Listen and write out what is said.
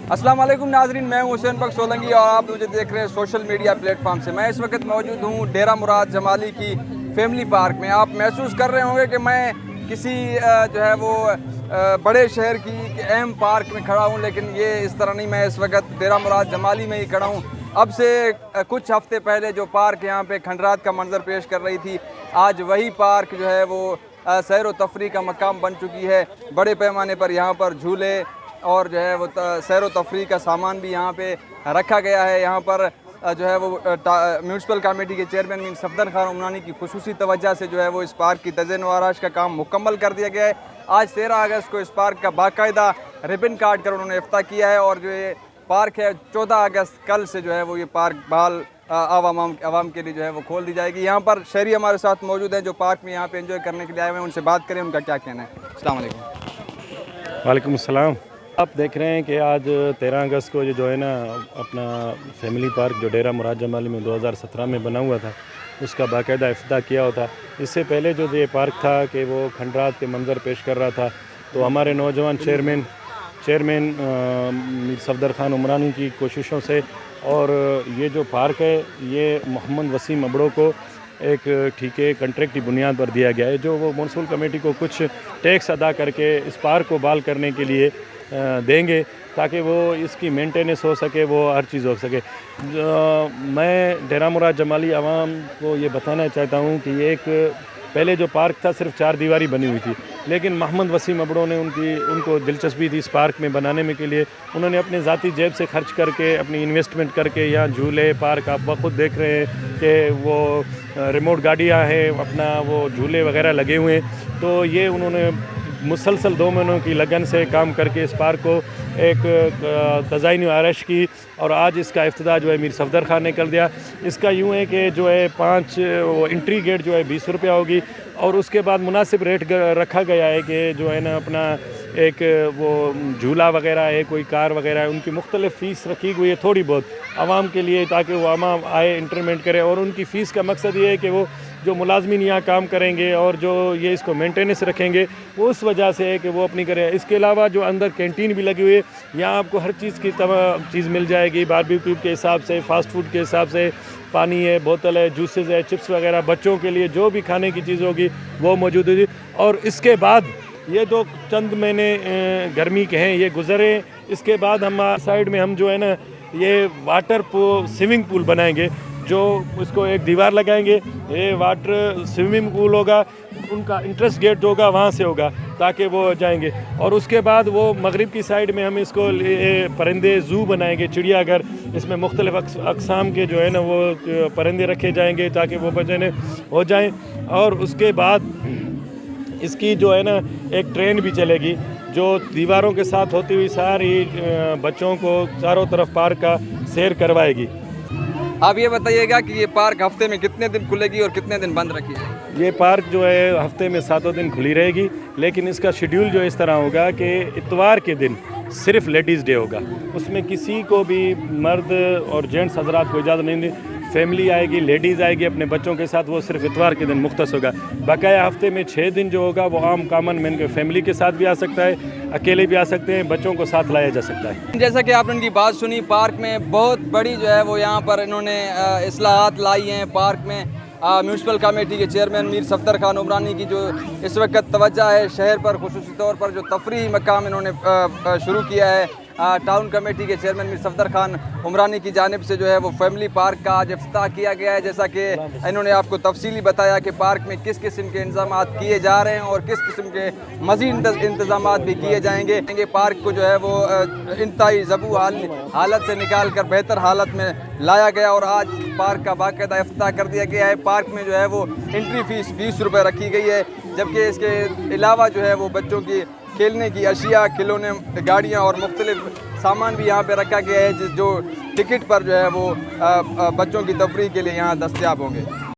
अस्सलाम वालेकुम नाजरीन, मैं हूं हुसैन बख्श सोलंकी और आप मुझे देख रहे हैं सोशल मीडिया प्लेटफॉर्म से। मैं इस वक्त मौजूद हूं डेरा मुराद जमाली की फैमिली पार्क में। आप महसूस कर रहे होंगे कि मैं किसी जो है वो बड़े शहर की अहम पार्क में खड़ा हूं, लेकिन ये इस तरह नहीं। मैं इस वक्त डेरा मुराद जमाली में ही खड़ा हूं। अब से कुछ हफ्ते पहले जो पार्क यहाँ पे खंडरात का मंजर पेश कर रही थी, आज वही पार्क जो है वो सैर व तफरी का मकाम बन चुकी है। बड़े पैमाने पर यहाँ पर झूले और जो है वो सैर व तफरी का सामान भी यहाँ पे रखा गया है। यहाँ पर जो है वो म्यूनसिपल कमेटी के चेयरमैन मीर सफदर खान उमरानी की खुसूसी तवज्जो से जो है वो इस पार्क की तज़य्युन व आराइश का काम मुकम्मल कर दिया गया है। आज 13 अगस्त को इस पार्क का बाकायदा रिबन काट कर उन्होंने इफ्ताह किया है और जो ये पार्क है 14 अगस्त कल से जो है वो ये पार्क बहाल आवाम के लिए जो है वो खोल दी जाएगी। यहाँ पर शहरी हमारे साथ मौजूद हैं जो पार्क में यहाँ पे एंजॉय करने के लिए आए हुए हैं। उनसे बात करें, उनका क्या कहना है। अस्सलाम वालेकुम। वालेकुम अस्सलाम। आप देख रहे हैं कि आज 13 अगस्त को ये जो है ना अपना फैमिली पार्क जो डेरा मुराद जमाली में 2017 में बना हुआ था, उसका बाकायदा इफ्तिताह किया हुआ था। इससे पहले जो ये पार्क था कि वो खंडरात के मंजर पेश कर रहा था, तो हमारे नौजवान चेयरमैन मीर सफदर खान उमरानी की कोशिशों से और ये जो पार्क है ये मोहम्मद वसीम अबड़ों को एक ठीके कॉन्ट्रैक्ट की बुनियाद पर दिया गया है, जो वो म्यूनसिपल कमेटी को कुछ टैक्स अदा करके इस पार्क को बहाल करने के लिए देंगे ताकि वो इसकी मेंटेनेंस हो सके, वो हर चीज़ हो सके। मैं डेरा मुराद जमाली आवाम को ये बताना चाहता हूँ कि ये एक पहले जो पार्क था सिर्फ 4 दीवारी बनी हुई थी, लेकिन मोहम्मद वसीम अबड़ों ने उनको दिलचस्पी थी इस पार्क में बनाने में के लिए। उन्होंने अपने ज़ाती जेब से खर्च करके, अपनी इन्वेस्टमेंट करके यहाँ झूले पार्क आप खुद देख रहे हैं कि वो रिमोट गाड़ियाँ हैं, अपना वो झूले वगैरह लगे हुए हैं। तो ये उन्होंने मुसलसल 2 महीनों की लगन से काम करके इस पार्क को एक तज़य्युन व आराइश की और आज इसका इफ्तिताह जो है मीर सफदर खान ने कर दिया। इसका यूँ है कि जो है 5 एंट्री गेट जो है 20 रुपया होगी और उसके बाद मुनासिब रेट रखा गया है कि जो है ना अपना एक वो झूला वगैरह है, कोई कार वगैरह है, उनकी मुख्तलिफ फ़ीस रखी हुई है थोड़ी बहुत आवाम के लिए, ताकि वो आवाम आए इंटरमेंट करे। और उनकी फ़ीस का मकसद ये है कि वो जो मुलाजमीन यहाँ काम करेंगे और जो ये इसको मेंटेनेंस रखेंगे वो उस वजह से है कि वो अपनी करें। इसके अलावा जो अंदर कैंटीन भी लगी हुई है, यहाँ आपको हर चीज़ की तमाम चीज़ मिल जाएगी, बारबेक्यू के हिसाब से, फ़ास्ट फूड के हिसाब से, पानी है, बोतल है, जूसेस है, चिप्स वगैरह, बच्चों के लिए जो भी खाने की चीज़ होगी वो मौजूद होगी। और इसके बाद ये तो चंद महीने गर्मी के हैं ये गुजरे, इसके बाद हम साइड में हम जो है ना ये वाटर स्विमिंग पूल बनाएंगे, जो उसको एक दीवार लगाएंगे, ये वाटर स्विमिंग पूल होगा, उनका इंटरेस्ट गेट जो होगा वहाँ से होगा ताकि वो जाएंगे। और उसके बाद वो मगरिब की साइड में हम इसको परिंदे ज़ू बनाएंगे, चिड़ियाघर, इसमें मुख्तलिफ़ अक़साम के जो है ना वो परिंदे रखे जाएंगे ताकि वो बचने हो जाएं। और उसके बाद इसकी जो है ना एक ट्रेन भी चलेगी जो दीवारों के साथ होती हुई सारी बच्चों को चारों तरफ पार्क का सैर करवाएगी। आप ये बताइएगा कि ये पार्क हफ्ते में कितने दिन खुलेगी और कितने दिन बंद रखी है? ये पार्क जो है हफ्ते में 7 दिन खुली रहेगी, लेकिन इसका शेड्यूल जो इस तरह होगा कि इतवार के दिन सिर्फ लेडीज़ डे होगा, उसमें किसी को भी मर्द और जेंट्स हजरात को इजाज़त नहीं दी। फैमिली आएगी, लेडीज़ आएगी अपने बच्चों के साथ, वो सिर्फ इतवार के दिन मुख्तस होगा। बकाया हफ्ते में 6 दिन जो होगा वो आम कामन मैन के फैमिली के साथ भी आ सकता है, अकेले भी आ सकते हैं, बच्चों को साथ लाया जा सकता है। जैसा कि आपने उनकी बात सुनी, पार्क में बहुत बड़ी जो है वो यहाँ पर इन्होंने इस्लाहात लाई हैं। पार्क में म्यूनसिपल कमेटी के चेयरमैन मीर सफदर खान उमरानी की जो इस वक्त तवज्जो है शहर पर, खुसूसी तौर पर जो तफरी मकाम इन्होंने शुरू किया है, टाउन कमेटी के चेयरमैन मीर सफदर खान उमरानी की जानिब से जो है वो फैमिली पार्क का आज इफ्तिताह किया गया है। जैसा कि इन्होंने आपको तफसीली बताया कि पार्क में किस किस्म के इंतजामात किए जा रहे हैं और किस किस्म के मज़ीद इंतजामात भी किए जाएंगे। पार्क को जो है वो इंतहाई ज़बू हालत से निकाल कर बेहतर हालत में लाया गया और आज पार्क का बाकायदा इफ्तिताह कर दिया गया है। पार्क में जो है वो एंट्री फ़ीस 20 रुपये रखी गई है, जबकि इसके अलावा जो है वो बच्चों की खेलने की अशिया, खिलौने, गाड़ियाँ और मुख्तलिफ सामान भी यहाँ पे रखा गया है जो टिकट पर जो है वो बच्चों की तफरीह के लिए यहाँ दस्तयाब होंगे।